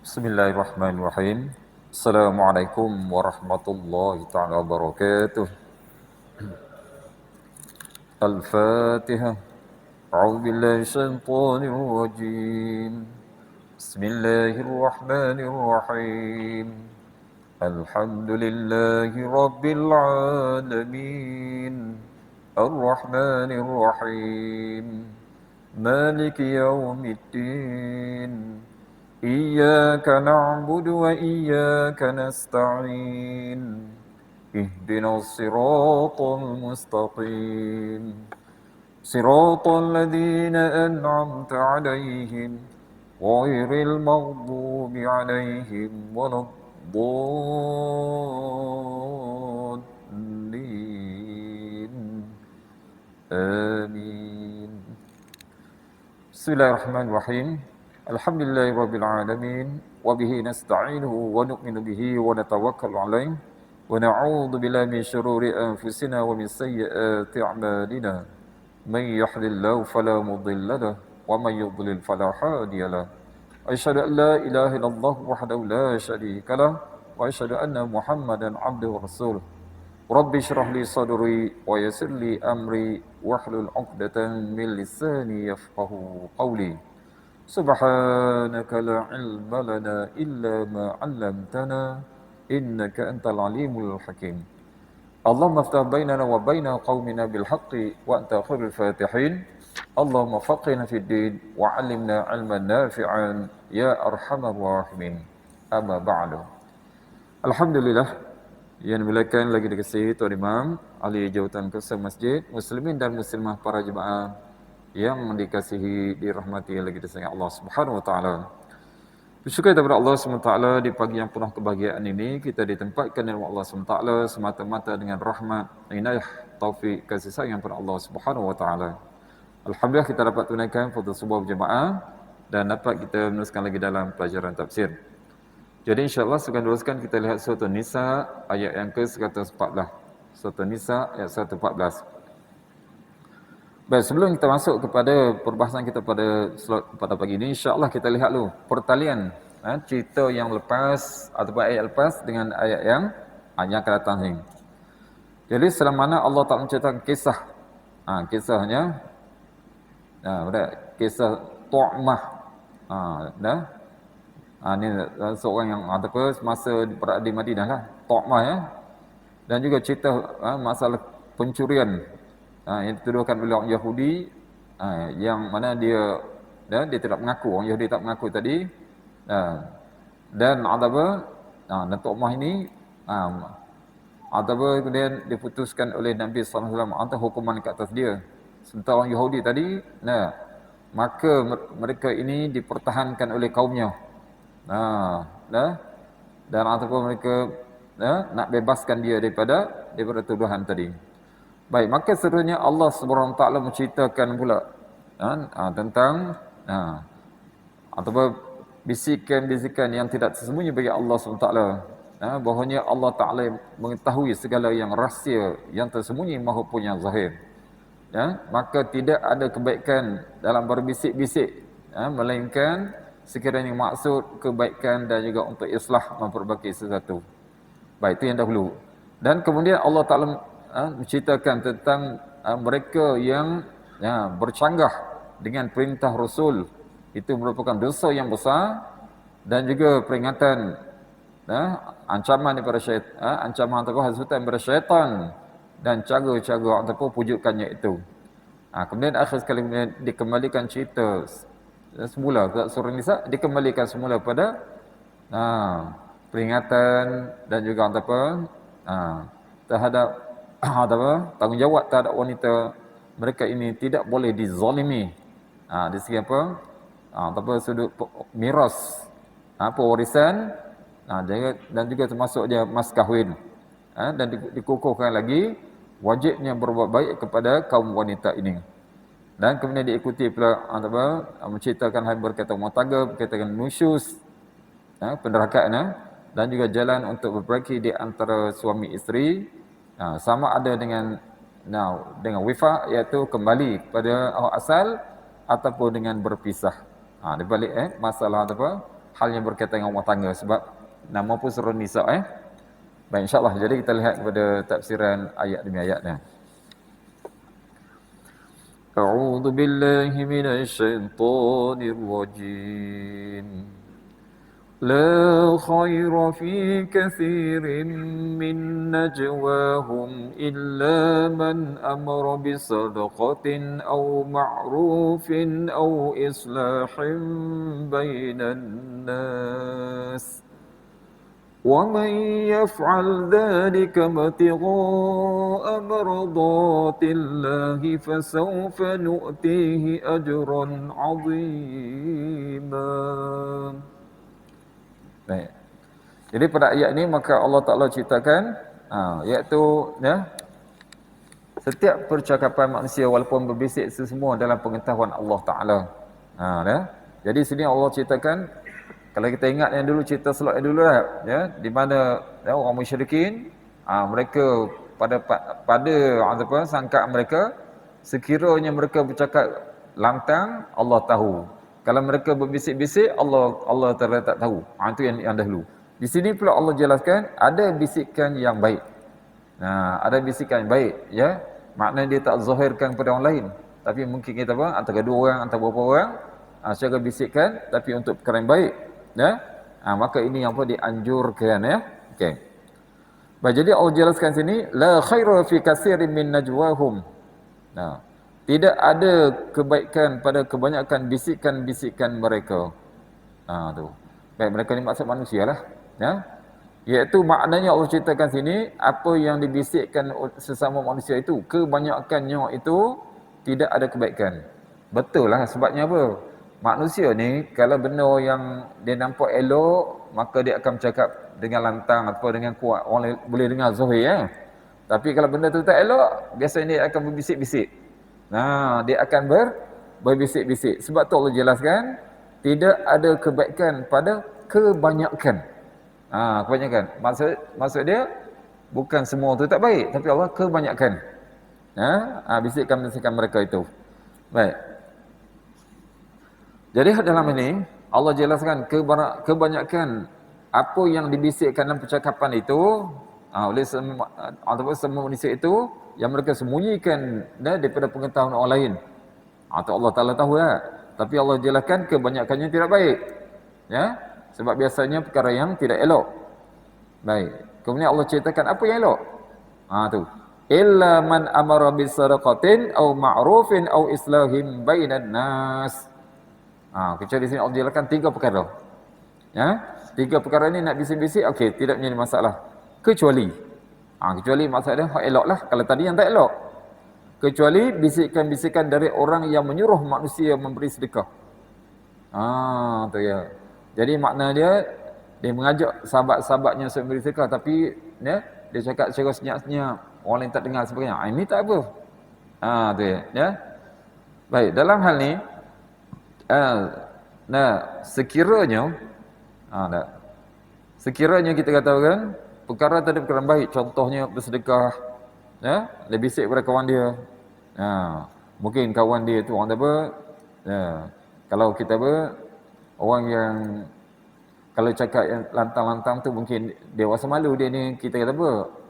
Bismillahirrahmanirrahim. Assalamualaikum warahmatullahi ta'ala wabarakatuh. Al-Fatihah. A'udzu billahi syaitanir rajim. Bismillahirrahmanirrahim. Alhamdulillahi rabbil alamin. Ar-Rahmanir Rahim. Maliki yaumiddin. إياك نعبد وإياك نستعين اهدنا الصراط المستقيم صراط الذين أنعمت عليهم غير المغضوب عليهم ولا الضالين آمين. Bismillahirrahmanirrahim. Alhamdulillahirabbil alamin wa bihi nasta'inuhu wa nu'minu bihi wa natawakkalu 'alaihi wa na'udzu billahi min shururi anfusina wa min sayyiati a'malina. May yahdihillahu fala mudilla lahu wa may yudlil fala hadiya lahu. Asyhadu an la ilaha illallah wahdahu la syarika lahu wa asyhadu anna Muhammadan 'abduhu wa rasuluh. Rabbi shrah li sadri wa yassir li amri wahlul 'uqdatam min lisani yafqahu qawli. Subhanaka la ilma lana illa ma 'allamtana innaka antal alimul hakim. Allahumma aftah bainana wa baina qaumina bil haqqi wa anta khairul fatihin. Allahumma faqihna fid din wa 'allimna 'ilman nafi'an ya arhamar rahimin. Amma ba'du. Alhamdulillah yang dimuliakan lagi dikasihi Tuan Imam, ahli jawatan Kuasa Masjid, muslimin dan muslimah para jemaah yang dikasihi, dirahmati lagi disayang Allah Subhanahu wa taala. Bersyukur kepada Allah Subhanahu wa taala di pagi yang penuh kebahagiaan ini kita ditempatkan oleh Allah Subhanahu wa taala semata-mata dengan rahmat, inayah, taufik, kasih sayang daripada Allah Subhanahu wa taala. Alhamdulillah kita dapat tunaikan fardu subuh berjemaah dan dapat kita meneruskan lagi dalam pelajaran tafsir. Jadi insya-Allah sekarang teruskan kita lihat surah An-Nisa ayat yang ke-114. Surah An-Nisa ayat 114. Baik, sebelum kita masuk kepada perbahasan kita pada pagi ini, insya-Allah kita lihat dulu pertalian cerita yang lepas ataupun ayat lepas dengan ayat yang akan datang ini. Jadi selama mana Allah tak menceritakan kisah, kisahnya, kisah Tu'mah, ini seorang yang semasa berada di Madinah lah, Tu'mah ya, dan juga cerita masalah pencurian yang dituduhkan oleh orang Yahudi, yang mana dia tidak mengaku, orang Yahudi tak mengaku tadi, dan dan Tu'mah ini kemudian diputuskan oleh Nabi SAW antara hukuman ke atas dia. Sementara orang Yahudi tadi, maka mereka ini dipertahankan oleh kaumnya, dan ataupun mereka nak bebaskan dia daripada tuduhan tadi. Baik, maka seterusnya Allah Subhanahu taala menceritakan pula tentang ataupun bisikan-bisikan yang tidak tersembunyi bagi Allah Subhanahu taala, bahawanya Allah taala mengetahui segala yang rahsia, yang tersembunyi maupun yang zahir. Maka tidak ada kebaikan dalam berbisik-bisik, melainkan sekiranya maksud kebaikan dan juga untuk islah, memperbaiki sesuatu. Baik, itu yang dahulu. Dan kemudian Allah taala menceritakan tentang mereka yang bercanggah dengan perintah Rasul. Itu merupakan dosa yang besar dan juga peringatan, ancaman daripada syaitan, ancaman atau hasutan daripada syaitan dan cara-cara ataupun pujukannya itu. Kemudian akhir sekali dikembalikan cerita semula ke surah Nisa, dikembalikan semula pada peringatan dan juga terhadap tanggungjawab terhadap wanita mereka ini tidak boleh dizalimi di segi sudut miras, pewarisan, dan juga termasuk dia mas kahwin, dan dikukuhkan lagi wajibnya berbuat baik kepada kaum wanita ini. Dan kemudian diikuti pula menceritakan hal berkaitan rumah tangga, berkaitan nusyus, penderhakaan, dan juga jalan untuk berpergi di antara suami isteri, sama ada dengan wifaq, iaitu kembali kepada awal asal ataupun dengan berpisah. Di balik masalah hal yang berkaitan dengan rumah tangga, sebab nama pun surah Nisa. Baik, insyaAllah. Jadi kita lihat kepada tafsiran ayat demi ayatnya. A'udzu billahi minasy syaithanir rajim. لا خير في كثير من نجواهم إلا من أمر بصدقة أو معروف أو إصلاح بين الناس ومن يفعل ذلك ابتغاء مرضات الله فسوف نؤتيه أجرا عظيما. Baik. Jadi pada ayat ini maka Allah Ta'ala ceritakan iaitu setiap percakapan manusia walaupun berbisik sesemua dalam pengetahuan Allah Ta'ala. Jadi sini Allah ceritakan, kalau kita ingat yang dulu, cerita slot yang dulu di mana orang musyrikin mereka pada sangkaan mereka, sekiranya mereka bercakap lantang, Allah tahu. Kalau mereka berbisik-bisik, Allah Ta'ala tak tahu. Itu yang dahulu. Di sini pula Allah jelaskan ada bisikan yang baik. Ada bisikan yang baik, maknanya dia tak zahirkan kepada orang lain, tapi mungkin kita antara dua orang, antara beberapa orang, secara bisikan, tapi untuk perkara yang baik, maka ini yang perlu dianjurkan, Okey. Baik, jadi Allah jelaskan sini, la khaira fi katsirin min najwahum. Tidak ada kebaikan pada kebanyakan bisikan-bisikan mereka. Tu. Baik, mereka ni maksud manusia lah. Iaitu maknanya Allah ceritakan sini, apa yang dibisikkan sesama manusia itu, kebanyakannya itu tidak ada kebaikan. Betul lah, sebabnya apa? Manusia ni, kalau benda yang dia nampak elok, maka dia akan bercakap dengan lantang atau dengan kuat. Orang boleh dengar zahir, Tapi kalau benda tu tak elok, biasanya dia akan berbisik-bisik. Dia akan berbisik-bisik. Sebab tu Allah jelaskan, tidak ada kebaikan pada kebanyakan. Kebanyakan. Maksud dia, bukan semua tu tak baik, tapi Allah kebanyakan. Bisikan-bisikan mereka itu. Baik. Jadi dalam ini, Allah jelaskan kebanyakan apa yang dibisikkan dalam percakapan itu, oleh semua manusia itu, yang mereka sembunyikan daripada pengetahuan orang lain. Atau Allah Ta'ala tahu tapi Allah jelaskan kebanyakannya tidak baik. Sebab biasanya perkara yang tidak elok. Baik. Kemudian Allah ceritakan apa yang elok. Tu. Illa man amara bisadaqatin aw ma'rufin aw islahin bainan nas. Kecuali di sini Allah jelaskan 3 perkara. 3 perkara ini nak bisik-bisik, okey, tidak menjadi masalah. Kecuali maksudnya hak elok lah. Kalau tadi yang tak elok. Kecuali bisikan-bisikan dari orang yang menyuruh manusia memberi sedekah. Tu ya. Jadi makna dia mengajak sahabat-sahabatnya untuk memberi sedekah, tapi dia cakap secara senyap-senyap, orang lain tak dengar sebagainya. Ini tak apa. Tu ya. Baik, dalam hal ni sekiranya kita katakan perkara tadi perkara baik, contohnya bersedekah, dia bisik kepada kawan dia. Mungkin kawan dia tu orang kalau kita orang yang kalau cakap yang lantang-lantang tu mungkin dia rasa malu, dia ni kita kata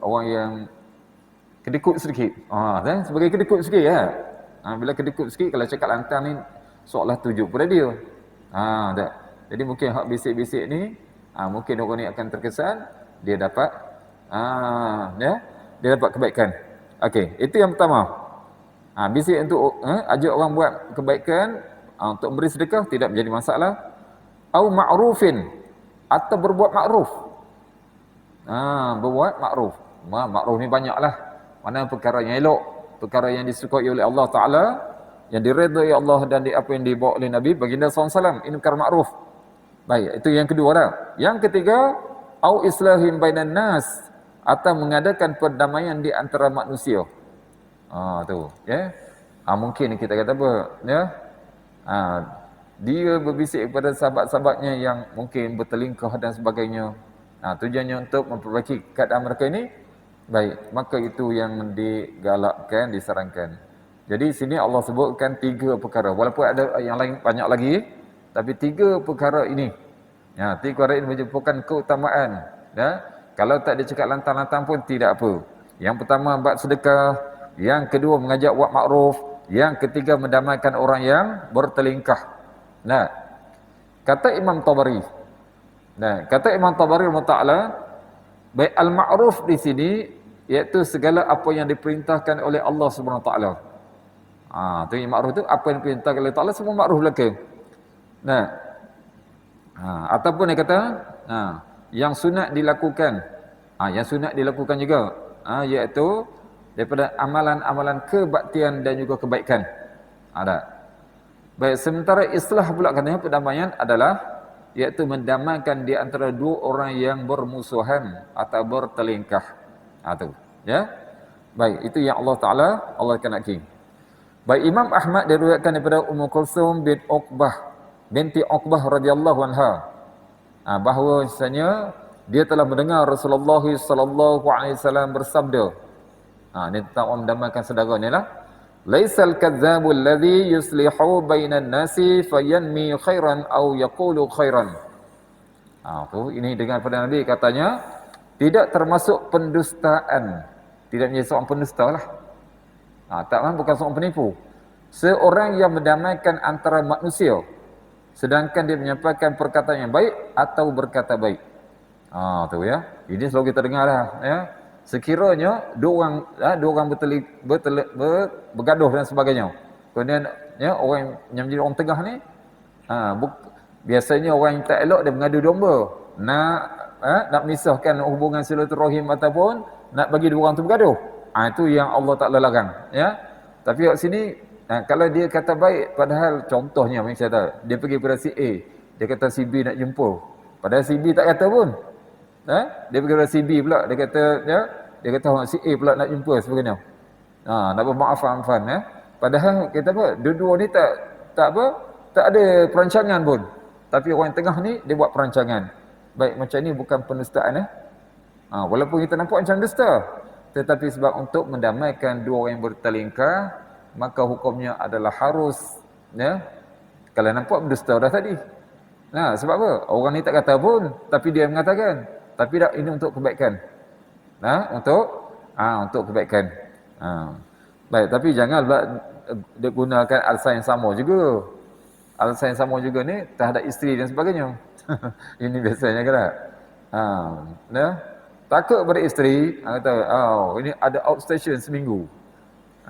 orang yang kedekut sedikit. Sebagai kedekut sikit bila kedekut sikit, kalau cakap lantang ni seolah tuju pada dia. Jadi mungkin hak bisik-bisik ni mungkin orang ni akan terkesan dia dapat dia dapat kebaikan. Okey, itu yang pertama. Bisik untuk ajak orang buat kebaikan, untuk beri sedekah tidak menjadi masalah. Au ma'rufin, atau berbuat makruf. Berbuat makruf. Makruf ni banyaklah. Mana perkara yang elok, perkara yang disukai oleh Allah Ta'ala, yang diredai Allah dan apa yang dibawa oleh Nabi baginda SAW, ini perkara makruf. Baik, itu yang kedua dah. Yang ketiga, au islahin bainan nas, atau mengadakan perdamaian di antara manusia. Tu, mungkin kita kata dia berbisik kepada sahabat-sahabatnya yang mungkin bertelingkah dan sebagainya. Tujuannya untuk memperbaiki keadaan mereka ini. Baik, maka itu yang digalakkan, disarankan. Jadi sini Allah sebutkan 3 perkara. Walaupun ada yang lain banyak lagi, tapi 3 perkara ini Ya, 3 perkara ini menunjukkan keutamaan. Ya. Kalau tak dicakap lantang-lantang pun tidak apa. Yang pertama buat sedekah, yang kedua mengajak buat makruf, yang ketiga mendamaikan orang yang bertelingkah. Nah, kata Imam Tabari. Nah, kata Imam Tabari Taala, baik al-ma'ruf di sini iaitu segala apa yang diperintahkan oleh Allah Subhanahu taala. Tu yang ma'ruf tu apa yang diperintahkan oleh Allah semua ma'ruf belaka. Nah, ataupun dia kata, yang sunat dilakukan. Yang sunat dilakukan juga. Iaitu daripada amalan-amalan kebaktian dan juga kebaikan. Ada. Baik, sementara islah pula katanya perdamaian adalah iaitu mendamaikan di antara dua orang yang bermusuhan atau bertelingkah. Tu, ya. Baik, itu yang Allah Taala Allah kenaki. Baik, Imam Ahmad diriwayatkan daripada Ummu Kulsum bin Uqbah binti Uqbah radhiyallahu anha, bahwasanya dia telah mendengar Rasulullah sallallahu alaihi wasallam bersabda. Ini tentang orang mendamaikan saudara ni lah. Laisal kadzdzabul ladzi yuslihu bainan nasi fayanmi khairan aw yaqulu khairan. Ini dengan pada Nabi katanya, tidak termasuk pendustaan. Tidak menjadi seorang pendusta lah. Bukan seorang penipu. Seorang yang mendamaikan antara manusia, sedangkan dia menyampaikan perkataan yang baik atau berkata baik. Tu ya. Ini selalu kita dengar dah, ya. Sekiranya dua orang bergaduh dan sebagainya. Kemudian ya orang yang menjadi orang tengah ni, biasanya orang yang tak elok dia mengadu domba. Nak memisahkan hubungan silaturahim ataupun nak bagi dua orang tu bergaduh. Itu yang Allah Taala larang, ya. Tapi kat sini kalau dia kata baik, padahal contohnya macam saya dia pergi pada si A, dia kata si B nak jumpa. Padahal si B tak kata pun. Dia pergi pada si B pula, dia kata dia kata si A pula nak jumpa sebagainya. Nak bermaaf-maafan, ya. Padahal kita apa? Dua-dua ni tak ada perancangan pun. Tapi orang yang tengah ni dia buat perancangan. Baik, macam ni bukan pendustaan, ya. Walaupun kita nampak macam dusta, tetapi sebab untuk mendamaikan dua orang yang bertelingkah, maka hukumnya adalah harus, ya. Kalau nampak dusta dah tadi. Sebab apa? Orang ni tak kata pun, tapi dia mengatakan. Tapi dah ini untuk kebaikan. Untuk kebaikan. Baik, tapi jangan dia gunakan alasan yang sama juga. Alasan yang sama juga ni terhadap isteri dan sebagainya. Ini biasanya kan tak? Takut pada isteri, kata, ini ada outstation seminggu.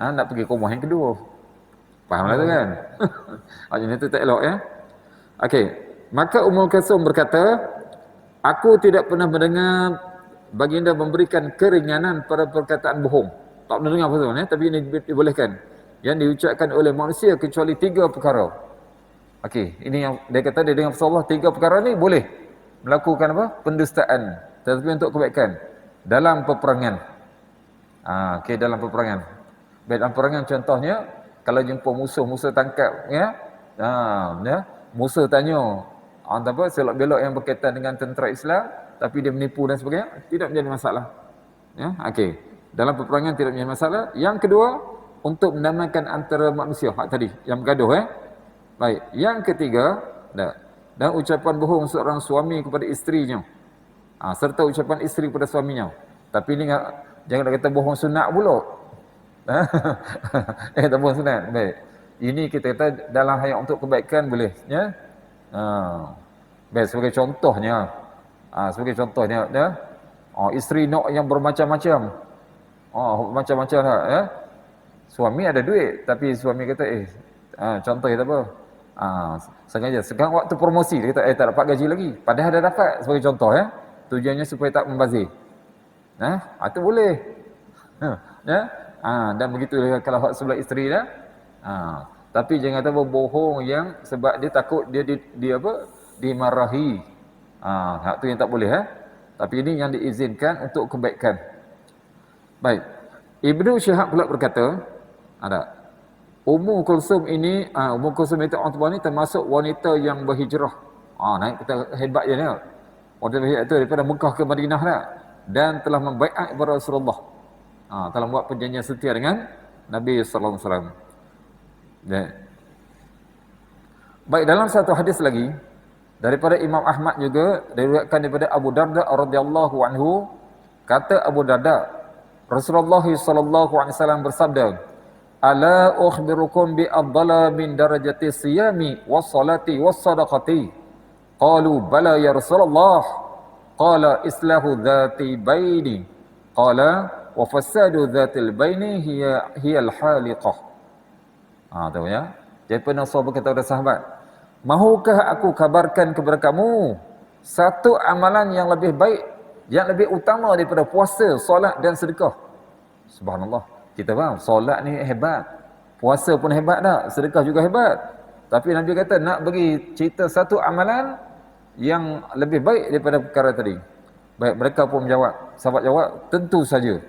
Nak pergi ke rumah yang kedua. Fahamlah tu kan? Ini tu tak elok, ya. Okey, maka Ummul Kulsum berkata, aku tidak pernah mendengar baginda memberikan keringanan pada perkataan bohong. Tak pernah dengar pasal ni, tapi ini dibolehkan. Yang diucapkan oleh manusia kecuali 3 perkara. Okey, ini yang dia kata dia dengar pasal Allah 3 perkara ni boleh melakukan apa? Pendustaan, tetapi untuk kebaikan dalam peperangan. Okey, dalam peperangan. Baik, dalam peperangan contohnya kalau jumpa musuh tangkap, ya. Musuh tanya apa selok-belok yang berkaitan dengan tentera Islam, tapi dia menipu dan sebagainya, tidak menjadi masalah. Ya, okey. Dalam peperangan tidak menjadi masalah. Yang kedua, untuk mendamaikan antara manusia, tadi yang bergaduh, ya. Baik, yang ketiga, dan ucapan bohong seorang suami kepada isterinya. Serta ucapan isteri kepada suaminya. Tapi ini jangan kata bohong sunat pula. Tak bohong sunat. Baik. Ini kita kata dalam hayat untuk kebaikan boleh, ya. Baik, sebagai contohnya, ya. Isteri nak yang bermacam-macam. Macam-macam lah, ya. Suami ada duit, tapi suami kata, contoh kata apa? Sengaja sekarang waktu promosi dia kata tak dapat gaji lagi, padahal dah dapat, sebagai contoh, ya. Tujuannya supaya tak membazir. Itu boleh. Ya. Dan begitu kalau hak sebelah isteri dah. Tapi jangan kata berbohong yang sebab dia takut dia dimarahi. Hak tu yang tak boleh, ya. Tapi ini yang diizinkan untuk kebaikan. Baik. Ibnu Syihab pula berkata, Ummu Kulsum ini, Ummu Kulsum itu orang tua ni termasuk wanita yang berhijrah. Naik kita hebat je ni. Wanita berhijrah itu daripada Mekah ke Madinah dah, dan telah membaiat kepada Rasulullah. Telah membuat perjanjian setia dengan Nabi sallallahu alaihi wasallam. Baik, dalam satu hadis lagi, Daripada Imam Ahmad juga diriwayatkan daripada Abu Darda radhiyallahu anhu, kata Abu Darda, Rasulullah sallallahu alaihi wasallam bersabda, "Ala ukhbirukum bi afdala min darajati siyami was salati was sadaqati?" Qalu bala ya Rasulullah. Qala islahu dhati baini. Qala wa fasadu dhatil baini hiya al-haliqah. Tahu ya. Jadi pernah sahabat berkata kepada sahabat, "Mahukah aku kabarkan kepada kamu satu amalan yang lebih baik, yang lebih utama daripada puasa, solat dan sedekah?" Subhanallah. Kita faham, solat ni hebat. Puasa pun hebat dah, sedekah juga hebat. Tapi Nabi kata nak bagi cerita satu amalan yang lebih baik daripada perkara tadi. Baik, mereka pun menjawab. Sahabat jawab, tentu saja.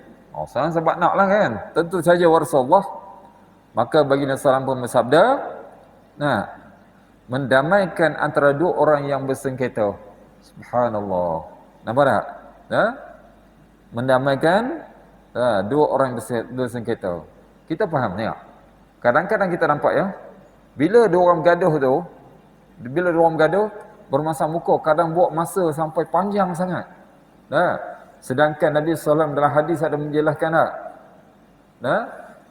Sekarang sahabat nak lah kan. Tentu saja wa Rasulullah. Maka baginda sallallahu pun bersabda, mendamaikan antara dua orang yang bersengketa. Subhanallah. Nampak tak? Mendamaikan dua orang bersengketa. Kita faham ni tak? Kadang-kadang kita nampak ya, bila dua orang bergaduh tu, bermasa muka, kadang buat masa sampai panjang sangat. Sedangkan Nabi SAW dalam hadis ada menjelaskan tak?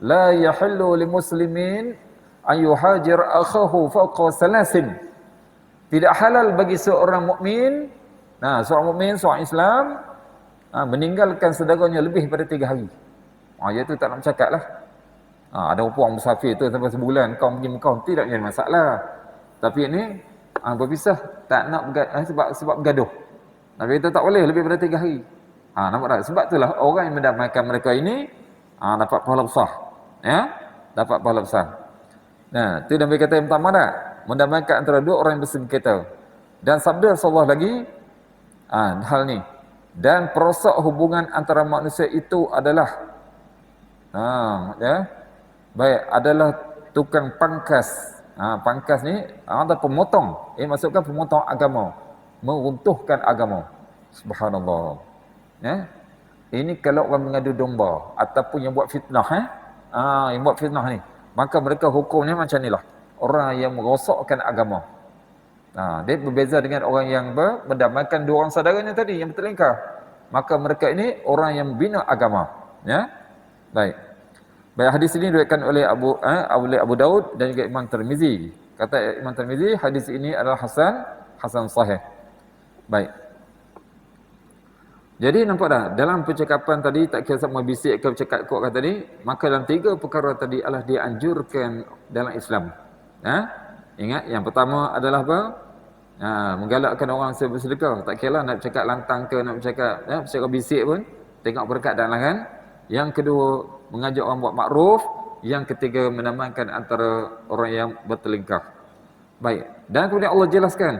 La yahillu li muslimin an yuhajir akhahu fawqa salasin. Tidak halal bagi seorang mukmin, seorang Islam meninggalkan saudaranya lebih daripada 3 hari. Iaitu tak nak bercakap lah. Ada orang musafir tu sampai sebulan, kau pergi Mekah, tidak ada masalah. Tapi ini berpisah, tak nak sebab bergaduh. Nabi kata tak boleh lebih daripada 3 hari. Nampak tak? Sebab itulah orang yang mendamaikan mereka ini dapat pahala besar. Ya? Dapat pahala besar. Itu Nabi kata yang pertama tak? Mendamaikan antara dua orang yang bersengketa. Dan sabda Rasulullah lagi, hal ni. Dan perosak hubungan antara manusia itu adalah adalah tukang pangkas. Pangkas ni ada pemotong. Maksudkan pemotong agama, meruntuhkan agama. Subhanallah. Ini kalau orang mengadu domba ataupun yang buat fitnah, yang buat fitnah ni, maka mereka hukumnya macam inilah. Orang yang merosakkan agama. Dia berbeza dengan orang yang mendamaikan dua orang saudaranya tadi yang bertelingkar. Maka mereka ini orang yang membina agama. Baik. Hadis ini diriwayatkan oleh Abu Daud dan juga Imam Tirmizi. Kata Imam Tirmizi, hadis ini adalah hasan sahih. Baik. Jadi nampak dah, dalam percakapan tadi tak kira sama bisik ke bercakap kuat tadi, maka dalam 3 perkara tadi adalah dianjurkan dalam Islam. Ingat, yang pertama adalah apa? Menggalakkan orang bersedekah. Tak kira lah nak bercakap lantang ke, nak bercakap bisik pun, tengok berkat dan lahan. Yang kedua, mengajak orang buat makruf. Yang ketiga, menamakan antara orang yang bertelingkah. Baik. Dan kemudian Allah jelaskan,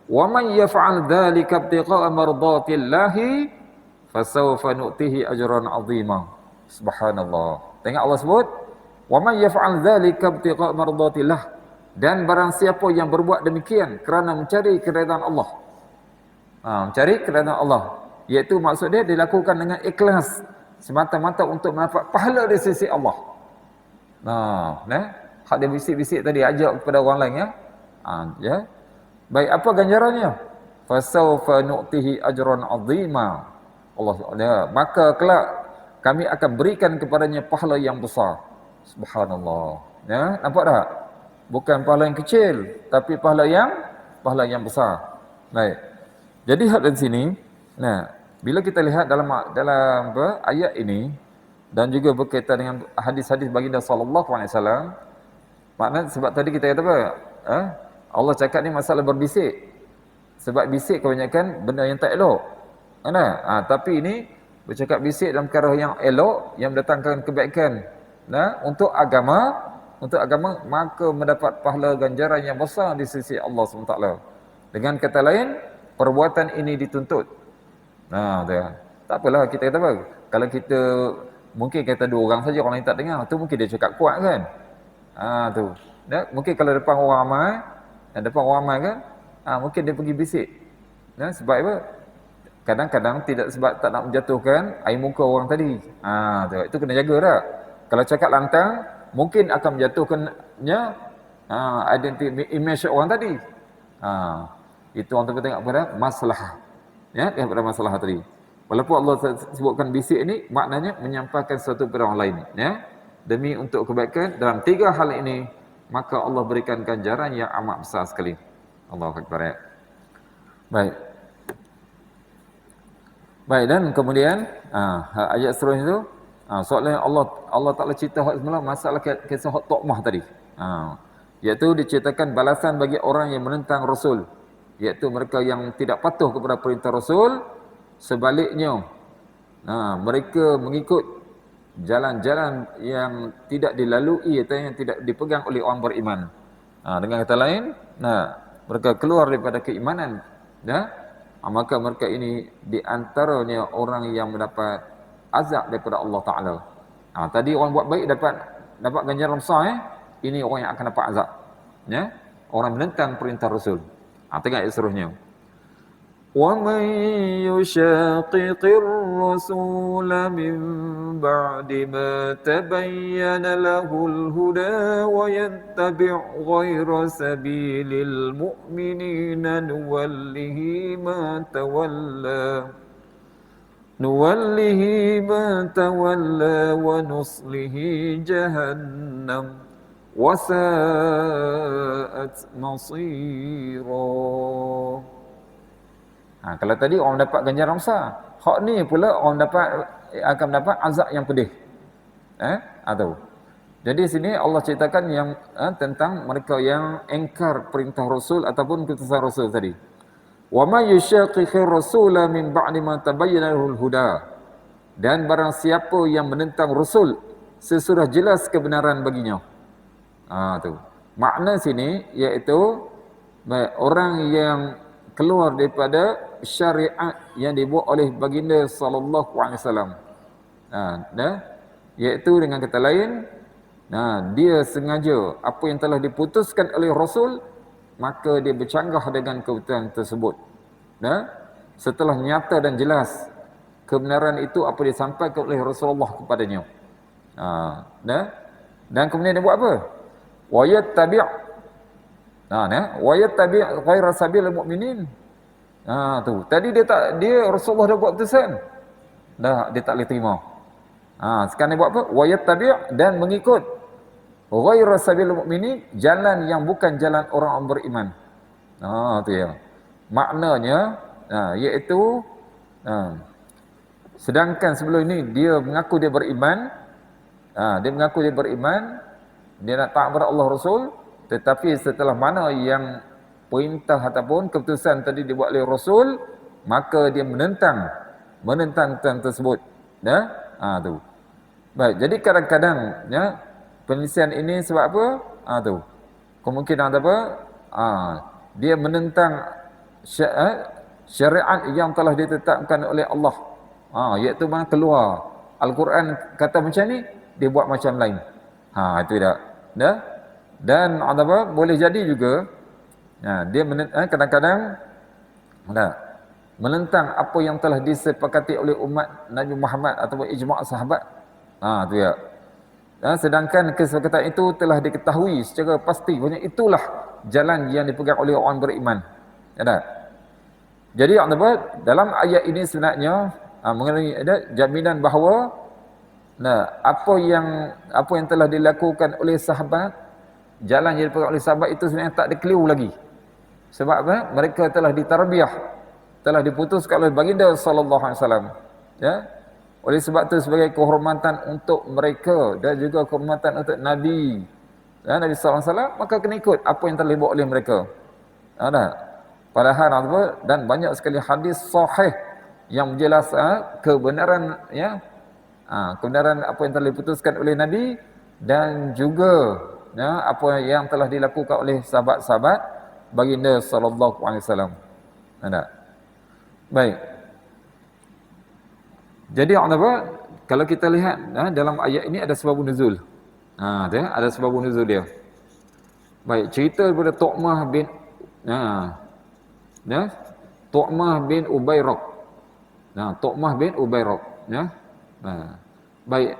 "Wa man yaf'al dzalika ibtigha'a mardatillahi fasawfa nu'tihi ajran 'azima." Subhanallah. Tengok Allah sebut, "Wa man yaf'al dzalika ibtigha'a mardatillah." Dan barang siapa yang berbuat demikian kerana mencari keridhaan Allah. Mencari keridhaan Allah. Iaitu maksud dia dilakukan dengan ikhlas, semata-mata untuk mendapat pahala di sisi Allah. Hak dia bisik-bisik tadi, ajak kepada orang lain ya. Baik, apa ganjarannya? Fasawfa nu'tihi ajran 'azima. Maka kelak kami akan berikan kepadanya pahala yang besar. Subhanallah. Nampak tak? Bukan pahala yang kecil, tapi pahala yang besar. Baik. Jadi hak dari sini, bila kita lihat dalam ayat ini dan juga berkaitan dengan hadis-hadis baginda sallallahu alaihi wasallam, maknanya sebab tadi kita kata apa? Allah cakap ni masalah berbisik. Sebab bisik kebanyakan benda yang tak elok. Tapi ini bercakap bisik dalam perkara yang elok, yang mendatangkan kebaikan untuk agama, maka mendapat pahala ganjaran yang besar di sisi Allah SWT. Dengan kata lain, perbuatan ini dituntut. Tak apalah, kita kata apa? Kalau kita mungkin kata 2 orang saja, orang lain tak dengar, tu mungkin dia cakap kuat kan? Mungkin kalau depan orang ramai, kan? Mungkin dia pergi bisik. Sebab apa? Kadang-kadang tidak sebab tak nak menjatuhkan air muka orang tadi. Itu kena jaga tak? Kalau cakap lantang, mungkin akan menjatuhkannya identiti image orang tadi. Itu orang tengok pada masalah. Ya, daripada masalah tadi. Walaupun Allah sebutkan bisik ini, maknanya menyampaikan sesuatu kepada orang lain. Ya, demi untuk kebaikan. Dalam 3 hal ini, maka Allah berikan ganjaran yang amat besar sekali. Allahu Akbar. Ya. Baik. Baik, dan kemudian ayat seterusnya itu soalan Allah Taala cerita hak semula masalah kisah hak Tuqmah tadi. Iaitu diceritakan balasan bagi orang yang menentang Rasul, iaitu mereka yang tidak patuh kepada perintah Rasul. Sebaliknya mereka mengikut jalan-jalan yang tidak dilalui atau yang tidak dipegang oleh orang beriman. Dengan kata lain, mereka keluar daripada keimanan, maka mereka ini di antaranya orang yang mendapat azab daripada Allah Taala. Tadi orang buat baik dapat ganjaran besar, ini orang yang akan dapat azab. Ya, orang menentang perintah Rasul. Tengok ayat seterusnya. وَمَنْ يُشَاقِقِ الرَّسُولَ مِنْ بَعْدِ مَا تَبَيَّنَ لَهُ الْهُدَى وَيَتَّبِعْ غَيْرَ سَبِيلِ الْمُؤْمِنِينَ نُوَلِّهِ مَا تَوَلَّى وَنُصْلِهِ جَهَنَّمَ وَسَاءَتْ مَصِيرًا. Kalau tadi orang dapat ganjaran besar, hak ni pula orang akan mendapat azab yang pedih. Atau. Jadi sini Allah ceritakan yang tentang mereka yang engkar perintah Rasul ataupun keputusan Rasul tadi. Wa may yushaqiqir rasula min ba'di ma tabayyana lahul huda. Dan barang siapa yang menentang Rasul sesudah jelas kebenaran baginya. Tu. Makna sini iaitu orang yang keluar daripada syariat yang dibuat oleh baginda sallallahu alaihi wasallam. Iaitu dengan kata lain, dia sengaja apa yang telah diputuskan oleh Rasul, maka dia bercanggah dengan kebenaran tersebut. Setelah nyata dan jelas kebenaran itu apa disampaikan oleh Rasulullah kepadanya. Dan kemudian dia buat apa? Wa yattabi' wa yattabi' ghaira sabilil mu'minin. Tu. Tadi dia Rasulullah dah buat keputusan. Dia tak boleh terima. Sekarang dia buat apa? Wa yattabi' dan mengikut ghaira sabilil mu'minin, jalan yang bukan jalan orang beriman. Tu ya. Maknanya iaitu sedangkan sebelum ini dia mengaku dia beriman, dia nak taat kepada Allah Rasul, tetapi setelah mana yang perintah ataupun keputusan tadi dibuat oleh Rasul, maka dia menentang tersebut. Tu. Baik, jadi kadang-kadang penelitian ini sebab apa? Tu. Kemungkinan apa? Dia menentang syariat yang telah ditetapkan oleh Allah. Iaitu mana keluar. Al-Quran kata macam ni, dia buat macam lain. Itu tak. Dan apa? Boleh jadi juga dia kadang-kadang menentang apa yang telah disepakati oleh umat Nabi Muhammad atau ijma' sahabat. Tu ya. Sedangkan kesepakatan itu telah diketahui secara pasti, maksudnya itulah jalan yang dipegang oleh orang beriman. Ya tak? Jadi apa? Dalam ayat ini sebenarnya mengenai ada jaminan bahawa apa yang telah dilakukan oleh sahabat, jalan yang dipegang oleh sahabat itu sebenarnya tak dikeliru lagi. Sebab apa? Mereka telah ditarbiyah, telah diputuskan oleh baginda sallallahu alaihi wasallam. Ya. Oleh sebab itu sebagai kehormatan untuk mereka dan juga kehormatan untuk Nabi, Nabi sallallahu alaihi wasallam, maka kena ikut apa yang telah dibuat oleh mereka. Padahal apa? Dan banyak sekali hadis sahih yang menjelaskan kebenaran kebenaran apa yang telah diputuskan oleh Nabi dan juga apa yang telah dilakukan oleh sahabat-sahabat baginda sallallahu alaihi wasallam. Baik. Jadi apa? Kalau kita lihat dalam ayat ini ada sebab nuzul. Ada sebab nuzul dia. Baik, cerita daripada Tuqmah bin Tuqmah bin Ubairaq. Tuqmah bin Ubairaq, baik,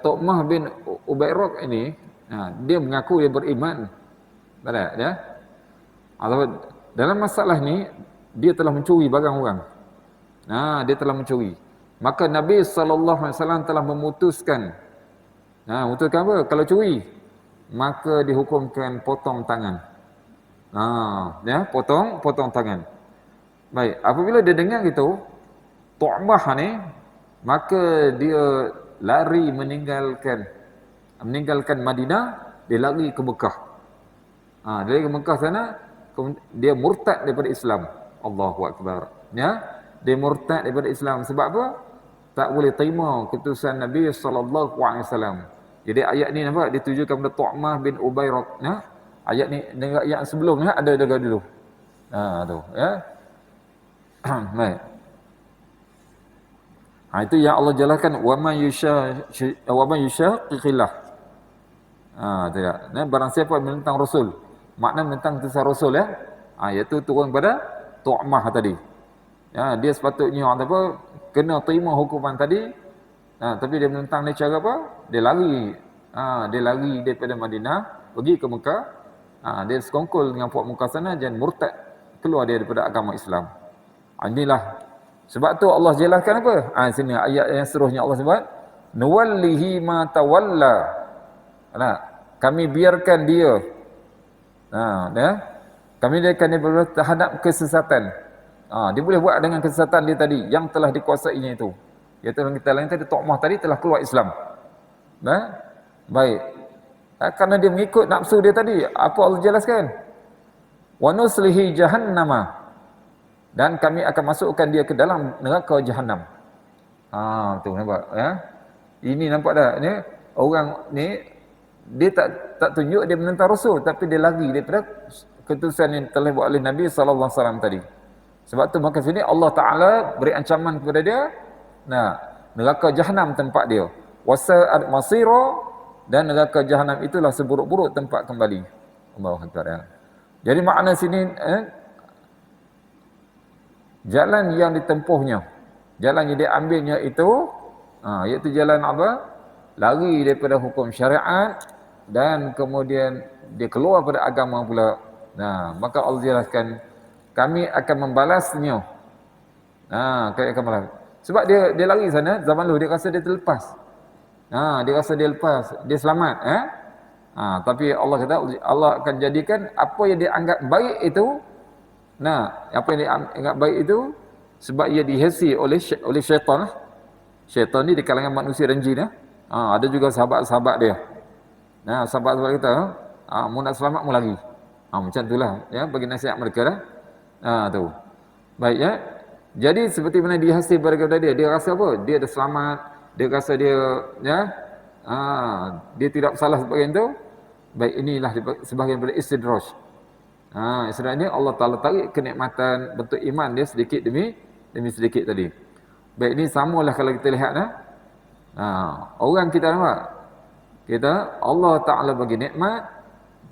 Tuqmah bin Ubairaq ini dia mengaku dia beriman. Betul ya? dalam masalah ni dia telah mencuri barang orang. Dia telah mencuri. Maka Nabi SAW telah memutuskan. Memutuskan apa? Kalau curi, maka dihukumkan potong tangan. Potong tangan. Baik, apabila dia dengar gitu, Tu'mah ni, maka dia lari meninggalkan Madinah, dia lari ke Mekah. Dia lari ke Mekah sana, dia murtad daripada Islam. Allahu Akbar. Dia murtad daripada Islam. Sebab apa? Tak boleh terima keputusan Nabi SAW. Jadi ayat ni nampak ditujukan kepada Tu'mah bin Ubairah. Ayat ni dengan ayat sebelum ni ada dulu. Tu ya. Baik. Itu yang Allah jelaskan wa man yushaqiqillah. Tu ya. Barang siapa menentang Rasul, makna menentang keputusan Rasul ya. Iaitu turun pada Tu'mah tadi. Dia sepatutnya apa kena terima hukuman tadi. Tapi dia menentang ni cara apa? Dia lari. Dia lari daripada Madinah pergi ke Mekah. Dia sekongkol dengan puak Mekah sana dan murtad, keluar dia daripada agama Islam. Inilah sebab tu Allah jelaskan apa? Sini ayat yang seterusnya Allah sebut nuwallihi ma tawalla. Kami biarkan dia. Kami biarkan dia terhadap kesesatan. Dia boleh buat dengan kesesatan dia tadi yang telah dikuasainya itu. Iaitu kita lain tadi Tu'mah tadi telah keluar Islam. Baik. Karena dia mengikut nafsu dia tadi, apa Allah jelaskan? Wa nuslihi jahannama. Dan kami akan masukkan dia ke dalam neraka Jahannam. Tu nampak ya. Ini nampak dah ni orang ni dia tak tunjuk dia menentang Rasul, tapi dia lari daripada keputusan yang telah buat oleh Nabi sallallahu alaihi wasallam tadi. Sebab tu maka sini Allah Taala beri ancaman kepada dia. Neraka Jahannam tempat dia. Wasa'at masira, dan neraka Jahannam itulah seburuk-buruk tempat kembali. Allahu Akbar ya. Jadi makna sini jalan yang ditempuhnya, jalan yang diambilnya itu iaitu jalan apa? Lari daripada hukum syariat dan kemudian dia keluar pada agama pula. Maka Allah jelaskan kami akan membalasnya. Kami akan membalas. Sebab dia lari sana zaman dulu dia rasa dia terlepas. Dia rasa dia lepas, dia selamat tapi Allah kata Allah akan jadikan apa yang dia anggap baik itu, apa yang dia anggap baik itu sebab ia dihiasi oleh syaitan. Syaitan ni di kalangan manusia dan jin ada juga sahabat-sahabat dia. Sahabat-sahabat kita mu nak selamat mu lari. Macam itulah ya, bagi nasihat mereka dah. Tu. Baik ya. Jadi seperti mana dihiasi daripada dia rasa apa? Dia dah selamat, dia rasa dia ya dia tidak salah sebagian itu. Baik, inilah sebahagian daripada istidraj. Istidraj ini Allah Taala tarik kenikmatan bentuk iman dia sedikit demi sedikit tadi. Baik, ini samalah kalau kita lihat orang kita nampak, kita Allah Taala bagi nikmat,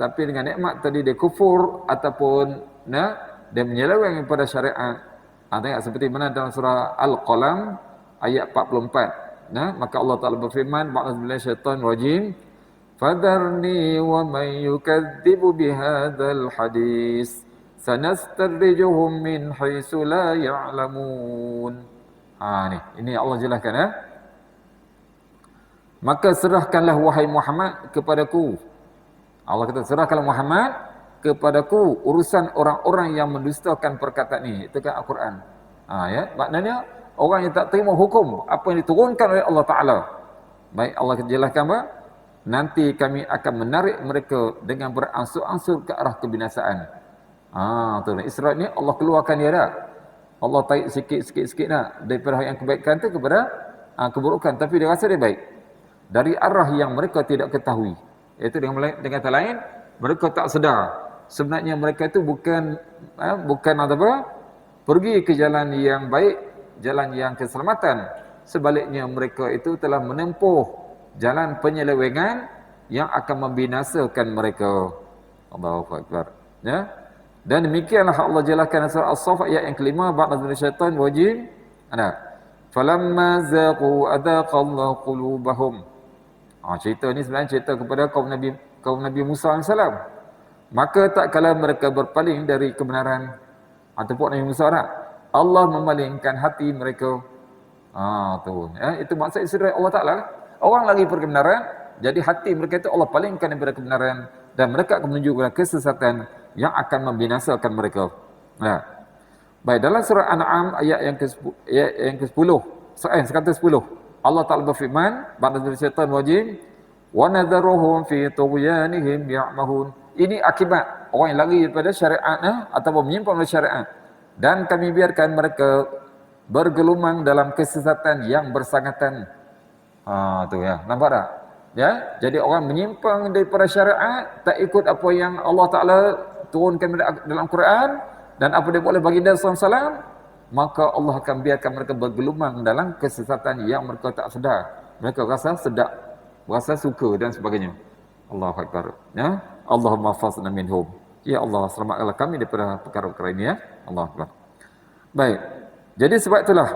tapi dengan nikmat tadi dia kufur ataupun dia menyeleweng kepada syariat. Tengok seperti mana dalam surah Al-Qalam ayat 44. Maka Allah Taala berfirman, ba'dzubillahi syaitanir rajim, fadharni wa man yukadzibu bihadzal hadis sanastarrijuhum min haitsu la ya'lamun. Ini Allah jelaskan Maka serahkanlah wahai Muhammad kepadaku. Allah kata serahkanlah Muhammad kepadaku urusan orang-orang yang mendustakan perkataan ini. Itu kan Al-Quran. Ya, maknanya orang yang tak terima hukum apa yang diturunkan oleh Allah Taala. Baik, Allah jelaskan apa? Nanti kami akan menarik mereka dengan berangsur-angsur ke arah kebinasaan. Tu Isra ni Allah keluarkan dia dah. Allah tarik sikit-sikit daripada yang kebaikan tu kepada keburukan, tapi dia rasa dia baik. Dari arah yang mereka tidak ketahui. Iaitu dengan kata lain, mereka tak sedar. Sebenarnya mereka itu bukan apa? Pergi ke jalan yang baik, jalan yang keselamatan. Sebaliknya mereka itu telah menempuh jalan penyelewengan yang akan membinasakan mereka. Allahu Akbar. Ya. Dan demikianlah Allah jelaskan surah As-Saff ayat yang kelima, ba'daz syaitan wajib. Falamma zaqu adaqallahu qulubahum. Cerita ni sebenarnya cerita kepada kaum Nabi Musa AS. Maka tak kala mereka berpaling dari kebenaran ataupun Nabi Musa tak, Allah memalingkan hati mereka. Tu. Itu maksud istirahat Allah Ta'ala. Orang lagi kebenaran, jadi hati mereka itu Allah palingkan daripada kebenaran dan mereka akan menuju kepada kesesatan yang akan membinasakan mereka. Baik, dalam surah An'am ayat yang ke-10, ayat 110, Allah Ta'ala berfirman, ba'da syaitan wajim, wa nadharuhum fi tughyanihim ya'mahun. Ini akibat orang yang lari daripada syariatnya ataupun menyimpang dari syariat, dan kami biarkan mereka bergelumang dalam kesesatan yang bersangatan. Tu ya, nampak tak? Ya, jadi orang menyimpang daripada syariat, tak ikut apa yang Allah Ta'ala turunkan dalam Quran dan apa dia boleh baginda SAW, maka Allah akan biarkan mereka bergelumang dalam kesesatan yang mereka tak sedar. Mereka rasa sedap, rasa suka dan sebagainya. Allahu Akbar. Ya, Allahumma fasna minhum. Ya Allah, selamatkanlah kami daripada perkara-perkara ini, ya. Allahu Akbar. Baik. Jadi sebab itulah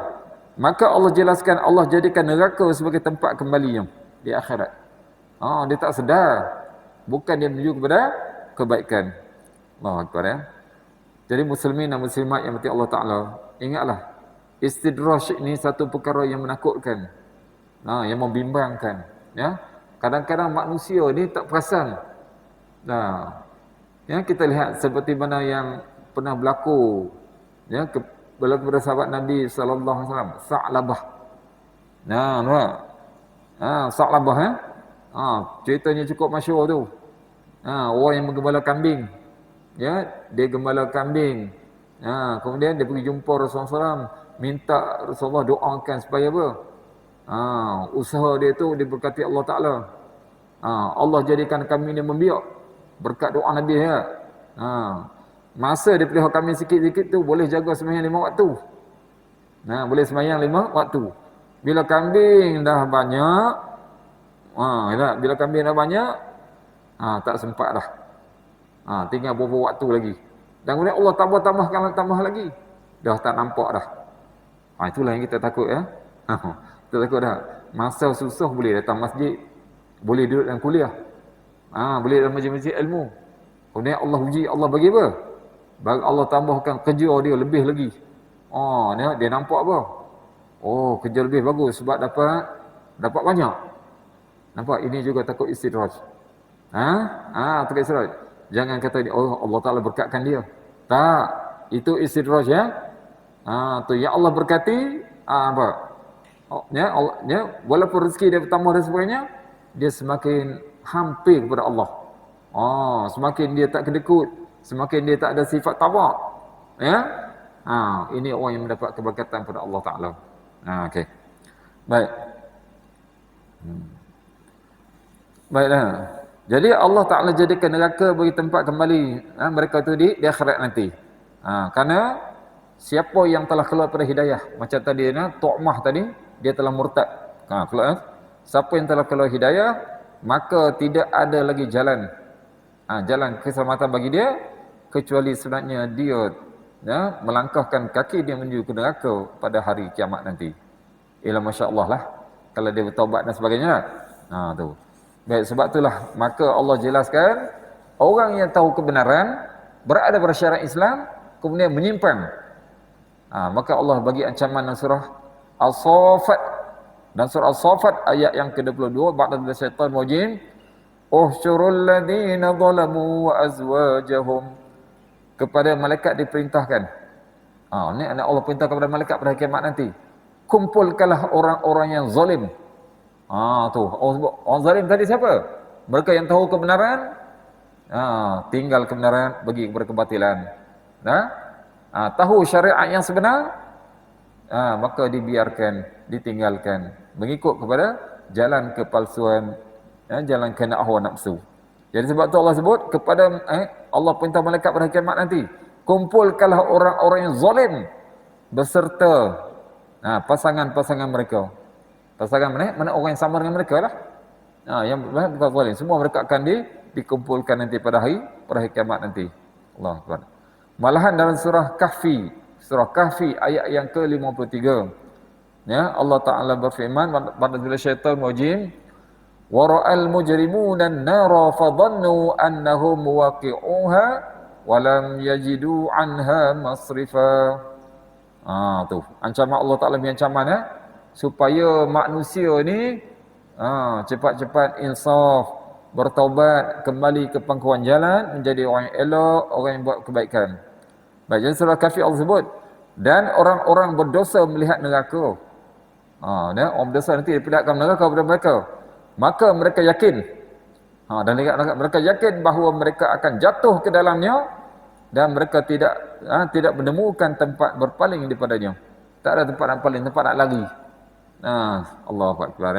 maka Allah jelaskan, Allah jadikan neraka sebagai tempat kembalinya di akhirat. Dia tak sedar, bukan dia menuju kepada kebaikan. Allahu Akbar, ya. Jadi muslimin dan muslimat yang berkati Allah Ta'ala, ingatlah, istidraj ini satu perkara yang menakutkan, yang membimbangkan. Ya. Kadang-kadang manusia ni tak perasan. Kita lihat seperti mana yang pernah berlaku, ya, kepada sahabat Nabi SAW, Sa'labah. Sa'labah, ceritanya cukup masyhur tu. Orang yang menggembala kambing. Ya, dia gembala kambing. Kemudian dia pergi jumpa Rasulullah SAW, minta Rasulullah doakan supaya apa? Usaha dia tu diberkati Allah Ta'ala. Allah jadikan kambing dia membiak berkat doa Nabi, ya. Masa dia pelihara kambing sikit-sikit tu boleh jaga sembahyang 5 waktu. Boleh sembahyang 5 waktu. Bila kambing dah banyak, bila kambing dah banyak, tak sempat dah. Tinggal beberapa waktu lagi. Dan kemudian Allah tambah lagi. Dah tak nampak dah. Itulah yang kita takut, ya. Kita takut dah. Masa susah boleh datang masjid, boleh duduk dalam kuliah, boleh dalam majlis-majlis ilmu. Kemudian Allah uji, Allah bagi apa? Bagi Allah tambahkan kerja dia lebih lagi. Dia nampak apa? Kerja lebih bagus sebab dapat banyak. Nampak, ini juga takut istidraj. Takut istidraj. Jangan kata Allah Ta'ala berkatkan dia. Tak, itu istidraj, ya. Tu ya Allah berkati, apa? Walaupun rezeki dia bertambah dan sebagainya, dia semakin hampir kepada Allah. Semakin dia tak kedekut, semakin dia tak ada sifat tamak. Ya. Ini orang yang mendapat keberkatan pada Allah Ta'ala. Okey. Baik. Baiklah. Jadi Allah Ta'ala jadikan neraka bagi tempat kembali mereka tu di akhirat nanti. Kerana siapa yang telah keluar pada hidayah, macam tadi Tu'mah tadi, dia telah murtad. Siapa yang telah keluar hidayah, maka tidak ada lagi jalan keselamatan bagi dia kecuali sebenarnya dia melangkahkan kaki dia menuju ke neraka pada hari kiamat nanti. Masya-Allah lah kalau dia bertaubat dan sebagainya. Tu. Baik, sebab itulah maka Allah jelaskan, orang yang tahu kebenaran, berada pada syariat Islam, kemudian menyimpang, maka Allah bagi ancaman dalam surah Al-Saffat. Dan surah Al-Saffat ayat yang ke-22, ba'da syaitan wajim, uhsyurul ladina zalamu wa azwajahum. Kepada malaikat diperintahkan. Ini Allah perintah kepada malaikat pada kiamat nanti. Kumpulkanlah orang-orang yang zalim. Tu, orang zalim tadi siapa? Mereka yang tahu kebenaran, tinggal kebenaran, bagi kepada kebatilan. Tahu syariat yang sebenar, maka dibiarkan, ditinggalkan, mengikut kepada jalan kepalsuan, jalan kena hawa nafsu. Jadi sebab tu Allah sebut kepada Allah perintah malaikat pada kiamat nanti, kumpulkanlah orang-orang yang zalim beserta pasangan-pasangan mereka. Pasangan mana orang yang sama dengan mereka lah. Yang bukan zalim, semua mereka akan dikumpulkan nanti pada hari kiamat nanti. Allahu Akbar. Malahan dalam surah Kahfi ayat yang ke-53, ya, Allah Ta'ala berfirman, pada syaitan wajim, Wa ra'al mujrimuna an-nara fa dhannu annahum waqi'uha wa lam yajidu 'anha masrifa. Tu ancaman Allah Taala punya ancaman supaya manusia ni cepat-cepat insaf, bertaubat, kembali ke pangkuan jalan, menjadi orang yang elok, orang yang buat kebaikan. Baik, jadi surah Kahfi Allah sebut, dan orang-orang berdosa melihat neraka. Orang berdosa nanti diperlihatkan neraka kepada mereka. Maka mereka yakin. Dan mereka yakin bahawa mereka akan jatuh ke dalamnya dan mereka tidak menemukan tempat berpaling daripadanya. Tak ada tempat nak paling, tempat nak lari. Allahu Akbar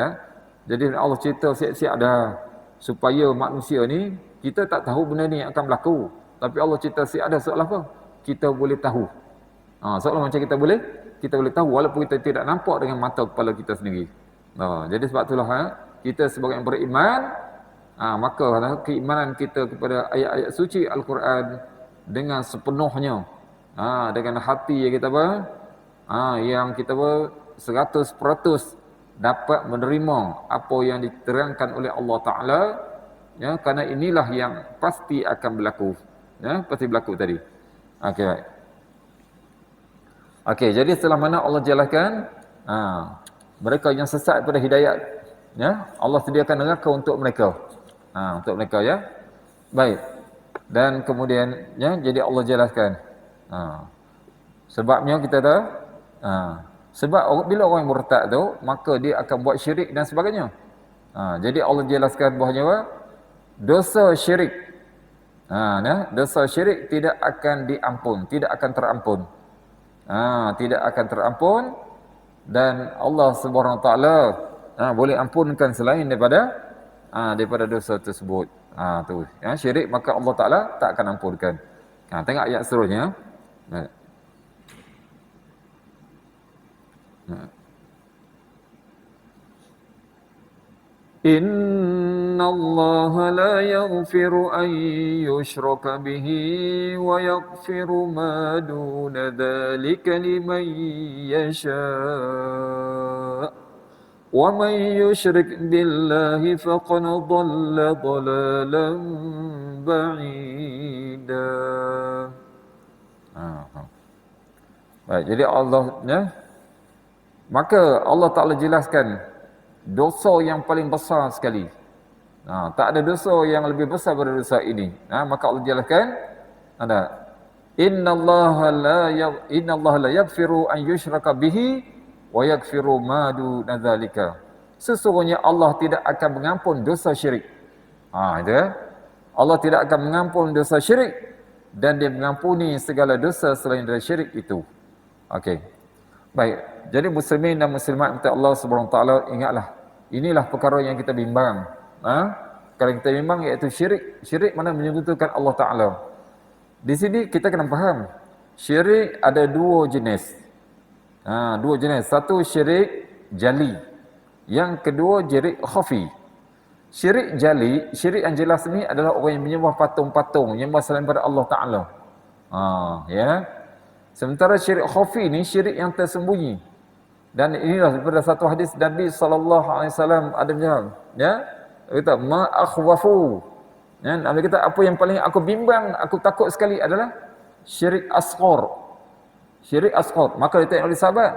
Jadi Allah cerita siap-siap dah supaya manusia ni, kita tak tahu benda ni akan berlaku. Tapi Allah cerita siap ada soal apa? Kita boleh tahu. Soalan macam kita boleh tahu walaupun kita tidak nampak dengan mata kepala kita sendiri. Jadi sebab itulah kita sebagai yang beriman, maka keimanan kita kepada ayat-ayat suci Al-Quran dengan sepenuhnya, dengan hati yang kita yang kita 100% dapat menerima apa yang diterangkan oleh Allah Ta'ala, kerana inilah yang pasti akan berlaku, pasti berlaku tadi. Okey, baik. Okey, jadi setelah mana Allah jelaskan mereka yang sesat pada hidayat, Allah sediakan neraka untuk mereka. Untuk mereka Baik. Dan kemudian jadi Allah jelaskan. Sebabnya kita tahu sebab bila orang murtad tu, maka dia akan buat syirik dan sebagainya. Jadi Allah jelaskan bahawanya dosa syirik, dosa syirik tidak akan diampun, tidak akan terampun. Tidak akan terampun, dan Allah Subhanahu Wa Taala boleh ampunkan selain daripada dosa tersebut. Syirik maka Allah Taala tak akan ampunkan. Tengok ayat seterusnya. Inna Allah la yaghfiru an yushraka bihi wa yaghfiru ma duna dhalika liman yasha' wa man yushrik billahi faqad dhalla dhalalan ba'ida. Baik, jadi Allah maka Allah Ta'ala jelaskan dosa yang paling besar sekali. Tak ada dosa yang lebih besar daripada dosa ini. Maka Allah jelaskan Inna Allah la yaghfiru an yushraka bihi wa yaghfiru ma duna dzalika. Sesungguhnya Allah tidak akan mengampun dosa syirik. Allah tidak akan mengampun dosa syirik, dan dia mengampuni segala dosa selain dari syirik itu. Okey. Baik. Jadi muslimin dan muslimat minta Allah Subhanahu Wa Taala, ingatlah, inilah perkara yang kita bimbang. Kalau kita bimbang iaitu syirik. Syirik mana menyekutukan Allah Taala. Di sini kita kena faham, syirik ada dua jenis. Dua jenis. Satu syirik jali, yang kedua syirik khafi. Syirik jali, syirik yang jelas ni adalah orang yang menyembah patung-patung, menyembah selain pada Allah Taala. Sementara syirik khafi ni syirik yang tersembunyi. Dan inilah daripada satu hadis Nabi SAW ada bilang, dia kata ma akhwafu. Nabi kata apa yang paling aku bimbang, aku takut sekali adalah syirik asghar. Syirik asghar. Maka dia tanya oleh sahabat,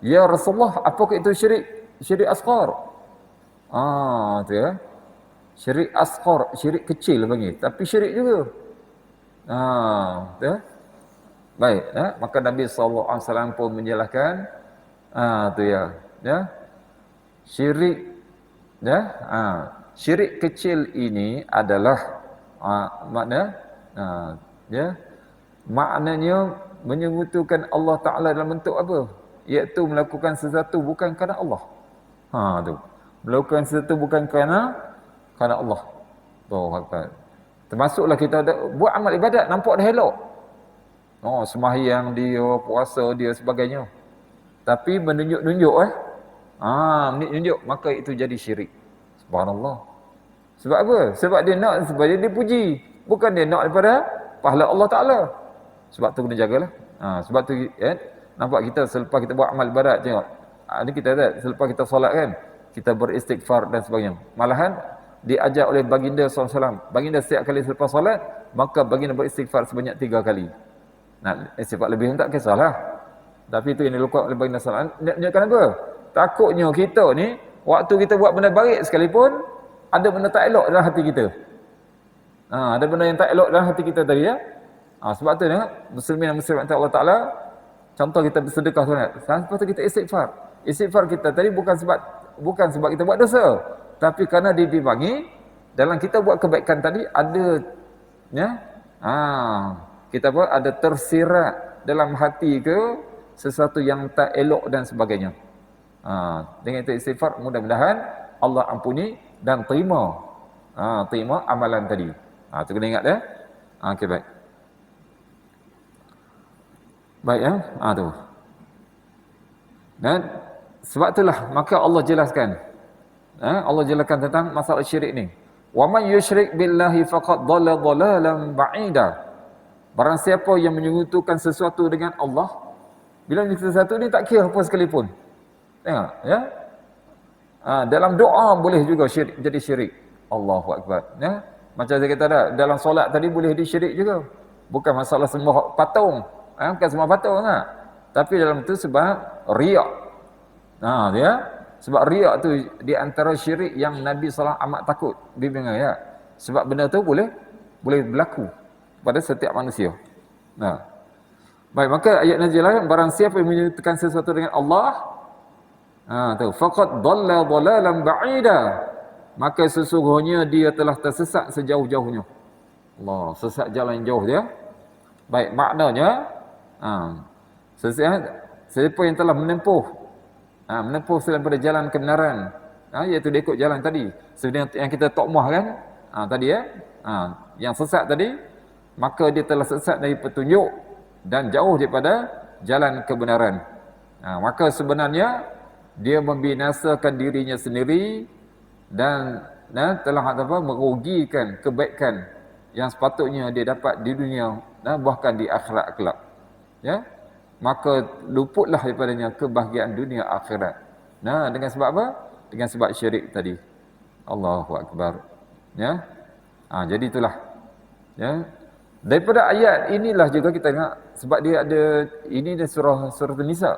ya Rasulullah, apakah itu syirik asghar? Syirik asghar, syirik kecil panggil, tapi syirik juga. Baik, maka Nabi SAW pun menjelaskan syirik syirik kecil ini adalah maknanya menyekutukan Allah Taala dalam bentuk apa? Iaitu melakukan sesuatu bukan kerana Allah. Melakukan sesuatu bukan kerana Allah. Termasuklah kita buat amal ibadat nampak dah elok. Sembahyang dia, puasa dia sebagainya. Tapi menunjuk-nunjuk menunjuk, maka itu jadi syirik. Subhanallah. Sebab apa? Sebab dia nak, sebab dia puji. Bukan dia nak daripada pahala Allah Ta'ala. Sebab tu kena jagalah. Sebab tu nampak kita selepas kita buat amal ibadat, tengok. Ini kita selepas kita solat kan, kita beristighfar dan sebagainya. Malahan diajar oleh baginda SAW. Baginda setiap kali selepas solat, maka baginda beristighfar sebanyak 3 kali. Nah, istighfar lebih tak kisahlah. Tapi itu yang dilakukan oleh baginda SAW. Menunjukkan apa? Takutnya kita ni, waktu kita buat benda baik sekalipun, ada benda tak elok dalam hati kita. Ada benda yang tak elok dalam hati kita tadi ya. Sebab tu tengok, muslimin dan muslimat Allah Ta'ala, contoh kita bersedekah tu, lepas tu kita istighfar. Istighfar kita tadi bukan sebab kita buat dosa, tapi kerana dibangi dalam kita buat kebaikan tadi ada ya, kita ada tersirat dalam hati ke sesuatu yang tak elok dan sebagainya. Dengan itu istighfar, mudah-mudahan Allah ampuni dan terima amalan tadi. Tu kena ingat ya. Okey, baik. Baik ya. Tu. Dan sebab itulah maka Allah jelaskan. Allah jelaskan tentang masalah syirik ni. Wa man yusyrik billahi faqad dhalla dhalalan ba'ida. Barang siapa yang menyekutukan sesuatu dengan Allah, bila menyekutukan sesuatu ni tak kira apa sekalipun. Tengok ya. Dalam doa boleh juga syirik, jadi syirik. Allahu akbar. Ya. Macam saya kata dah, dalam solat tadi boleh disyirik juga. Bukan masalah sembah patung. Bukan sembah patung tak. Tapi dalam itu sebab riak. Dia sebab riak tu di antara syirik yang Nabi SAW amat takut bimbingan ya. Sebab benda tu boleh berlaku pada setiap manusia. Baik, maka ayat nazilah, barang siapa yang menyekutukan sesuatu dengan Allah, faqad dhalla dhalalan ba'ida, maka sesungguhnya dia telah tersesat sejauh-jauhnya. Allah, sesat jalan yang jauh dia. Baik, maknanya siapa yang telah menempuh selain pada jalan kebenaran, iaitu dia ikut jalan tadi sebenarnya yang kita tokmah kan tadi ya, yang sesat tadi, maka dia telah sesat dari petunjuk dan jauh daripada jalan kebenaran. Maka sebenarnya dia membinasakan dirinya sendiri dan telah merugikan kebaikan yang sepatutnya dia dapat di dunia bahkan di akhirat kelak. Ya, maka luputlah daripadanya kebahagiaan dunia akhirat. Dengan sebab apa? Dengan sebab syirik tadi. Allahu akbar. Ya. Jadi itulah. Ya. Daripada ayat inilah juga kita tengok, sebab dia ada ini di surah An-Nisa.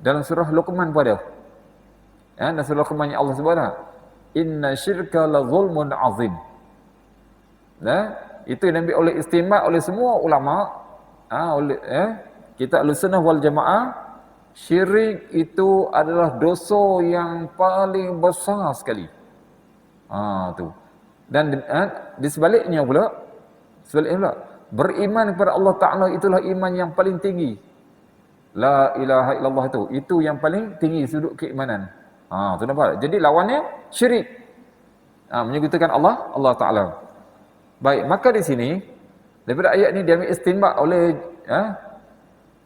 Dalam surah Luqman pada. Ya, dan surah Luqman yang Allah sebut, inna syirka la zulmun azim. Itu yang diambil oleh istimak oleh semua ulama. Kita Ahlussunnah wal Jamaah, syirik itu adalah dosa yang paling besar sekali. Tu. Dan di sebaliknya pula, beriman kepada Allah Ta'ala itulah iman yang paling tinggi. La ilaha illallah itu yang paling tinggi sudut keimanan. Tu nampak? Jadi lawannya syirik. Menyekutukan Allah Ta'ala. Baik, maka di sini daripada ayat ini diambil istinbat oleh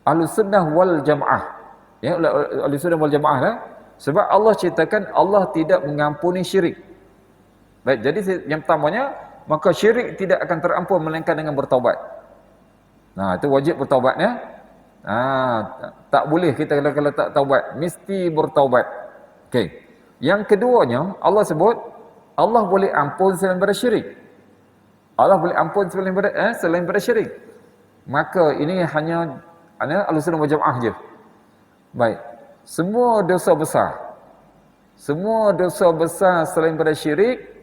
Ahlussunnah wal Jamaah. Ya, Ahlussunnah wal Jamaah lah. Sebab Allah ceritakan Allah tidak mengampuni syirik. Baik, jadi yang pertamanya, maka syirik tidak akan terampun melainkan dengan bertaubat. Itu wajib bertaubat ya. Tak boleh kita kalau tak taubat, mesti bertaubat. Okey. Yang keduanya, Allah sebut Allah boleh ampun selain daripada syirik. Allah boleh ampun selain daripada syirik. Maka ini hanya Ahlussunnah wal Jamaah je. Baik. Semua dosa besar selain daripada syirik,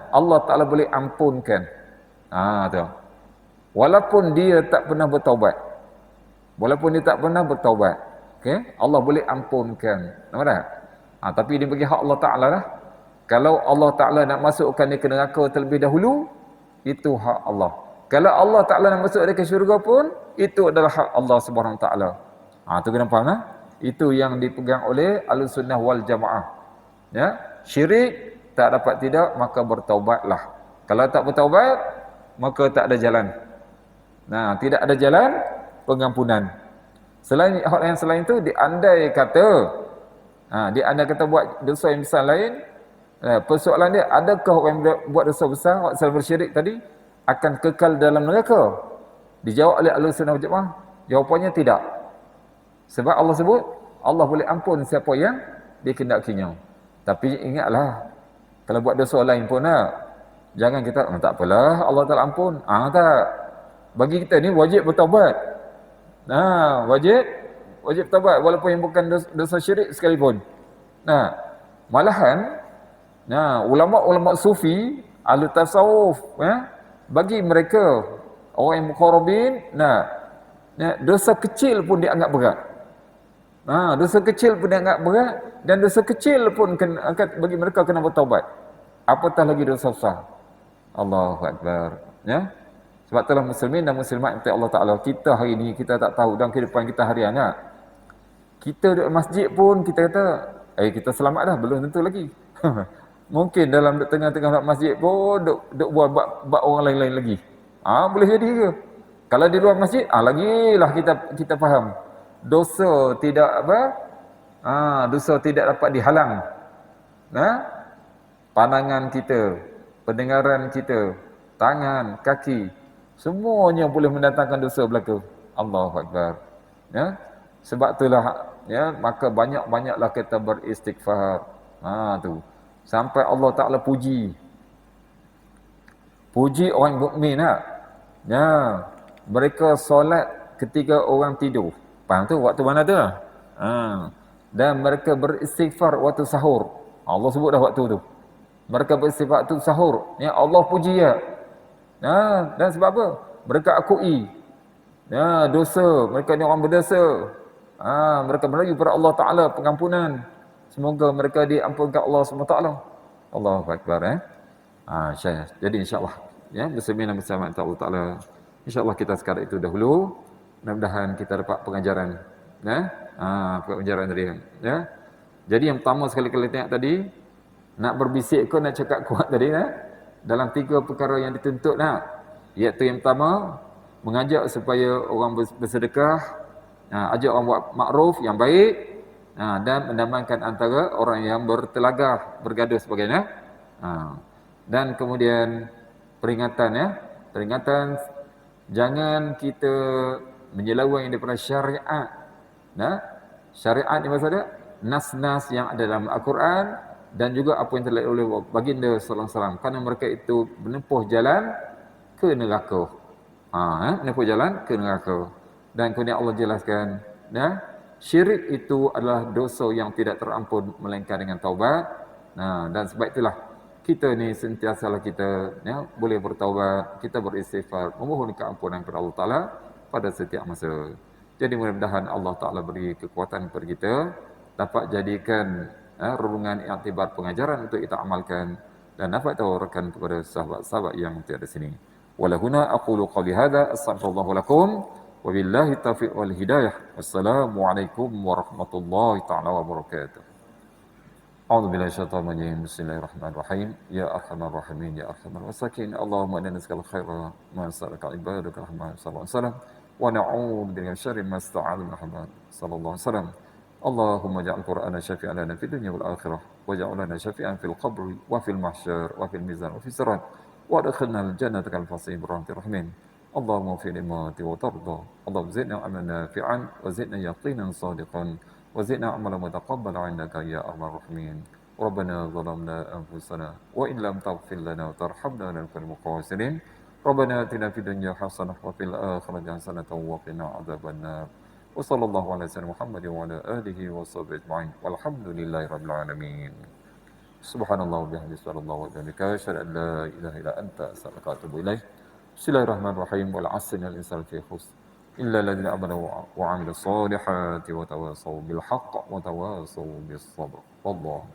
Allah Ta'ala boleh ampunkan. Tu. Walaupun dia tak pernah bertaubat. Okay? Allah boleh ampunkan. Nampak tak? Tapi dia bagi hak Allah Ta'ala lah. Kalau Allah Ta'ala nak masukkan dia ke neraka terlebih dahulu, itu hak Allah. Kalau Allah Ta'ala nak masuk dia ke syurga pun, itu adalah hak Allah Subhanahu Wa Ta'ala. Tu kena faham lah. Itu yang dipegang oleh Ahlussunnah wal Jamaah. Ya, syirik tak dapat tidak, maka bertaubatlah. Kalau tak bertaubat, maka tak ada jalan. Tidak ada jalan pengampunan. Selain hal yang selain itu, diandai kata buat dosa yang besar lain, persoalan dia, adakah orang yang buat dosa besar, selain bersyirik tadi, akan kekal dalam neraka? Dijawab oleh Ahlussunnah wal Jamaah, jawapannya tidak. Sebab Allah sebut, Allah boleh ampun siapa yang dikehendakinya. Tapi ingatlah, kalau buat dosa lain pun jangan kita, tak apalah, Allah Ta'ala ampun. Tak. Bagi kita ni wajib bertaubat. Wajib taubat walaupun yang bukan dosa syirik sekalipun. Malahan ulama-ulama sufi, ahli tasawuf, bagi mereka orang yang muqarrabin, dosa kecil pun dianggap berat. Dosa kecil pun dianggap berat, dan dosa kecil pun bagi mereka kena bertaubat. Apatah lagi dosa besar. Allahu Akbar. Sebab itulah muslimin dan muslimat yang Allah Ta'ala, kita hari ini kita tak tahu dalam kehidupan kita harian. Kita duduk masjid pun kita kata, kita selamat dah, belum tentu lagi. Mungkin dalam tengah-tengah masjid pun duk buat orang lain-lain lagi. Boleh jadi ke? Kalau di luar masjid, lagilah kita faham. Dosa tidak dosa tidak dapat dihalang. Pandangan kita, pendengaran kita, tangan, kaki, semuanya boleh mendatangkan dosa belaka. Allahu Akbar. Sebab itulah maka banyak-banyaklah kita beristighfar. Tu. Sampai Allah Ta'ala puji orang mukmin. Mereka solat ketika orang tidur. Faham tu? Waktu mana tu? Dan mereka beristighfar waktu sahur. Allah sebut dah waktu tu. Mereka beristighfar waktu sahur. Allah puji dan sebab apa? Mereka akui dosa. Mereka ni orang berdosa. Mereka merayu kepada Allah Ta'ala pengampunan. Semoga mereka diampunkan Allah SWT. Allahu Akbar. Jadi insyaAllah bersama bersama Allah Ta'ala, insyaAllah kita sekarang itu dahulu. Mudah-mudahan kita dapat pengajaran. Pengajaran tadi. Jadi yang pertama sekali kita tengok tadi, nak berbisik ke nak cakap kuat tadi, dalam 3 perkara yang dituntut, iaitu yang pertama, mengajak supaya orang bersedekah, ajak orang buat makruf yang baik, dan mendamaikan antara orang yang bertelagah, bergaduh sebagainya. Dan kemudian peringatan, jangan kita menyeleweng daripada syariat. Syariat ni maksudnya nas-nas yang ada dalam Al-Quran dan juga apa yang telah oleh baginda sallallahu alaihi wasallam, kerana mereka itu menempuh jalan ke neraka. Menempuh jalan ke neraka. Dan kemudian Allah jelaskan, syirik itu adalah dosa yang tidak terampun melainkan dengan taubat. Dan sebab itulah kita ni sentiasalah kita boleh bertaubat, kita beristighfar, memohon keampunan kepada Allah Ta'ala pada setiap masa. Jadi mudah-mudahan Allah Ta'ala beri kekuatan kepada kita, dapat jadikan renungan iktibar pengajaran untuk kita amalkan, dan dapat tawarkan kepada sahabat-sahabat yang tiada sini. Walahuna aqulu qawli hadza astaghfirullah lakum wa billahi taufiq wal hidayah. Wassalamualaikum warahmatullahi taala wabarakatuh. A'udzu billahi syaitanir rajim. Bismillahirrahmanirrahim. Ya arhamar rahimin ya arhamar wasakin. Allahumma inna nas'aluka khaira ma sa'alaka ibadaka rahman sallallahu alaihi wasallam wa na'udzu bika min syarri ma sta'ala Muhammad sallallahu alaihi wasallam. Allahumma ja'al Qur'ana syafi'an lana fid dunya wal akhirah wa ja'al lana syafi'an fil qabri wa fil mahsyar wa fil mizan wa fis sirat wa adkhilna al jannata kal fasih birahmatir rahimin. Allahumma fi nimati wa tarda. Allahumma zidna amalan nafi'an wa zidna yaqinan sadiqan wa zidna amalan mutaqabbalan 'indaka ya arhamar rahimin. Rabbana zalamna anfusana wa in lam taghfir lana wa tarhamna lanakunanna minal khasirin. Rabbana atina fid dunya hasanah wa fil akhirati hasanah wa qina adzabannar. Wa sallallahu ala sayyidina Muhammad wa ala alihi wa sahbihi ajma'in. Walhamdulillahi rabbil alamin. Subhanallah wa bihamdihi subhanallah wa bihamdika asyhadu an la ilaha illa anta astaghfiruka wa atubu ilaik. Bismillahirrahmanirrahim. Wal 'asri innal insana lafi khusr illa alladziina amanu wa 'amilus solihati wa tawassaw bil haqq wa tawassaw bis sabr. Wallahu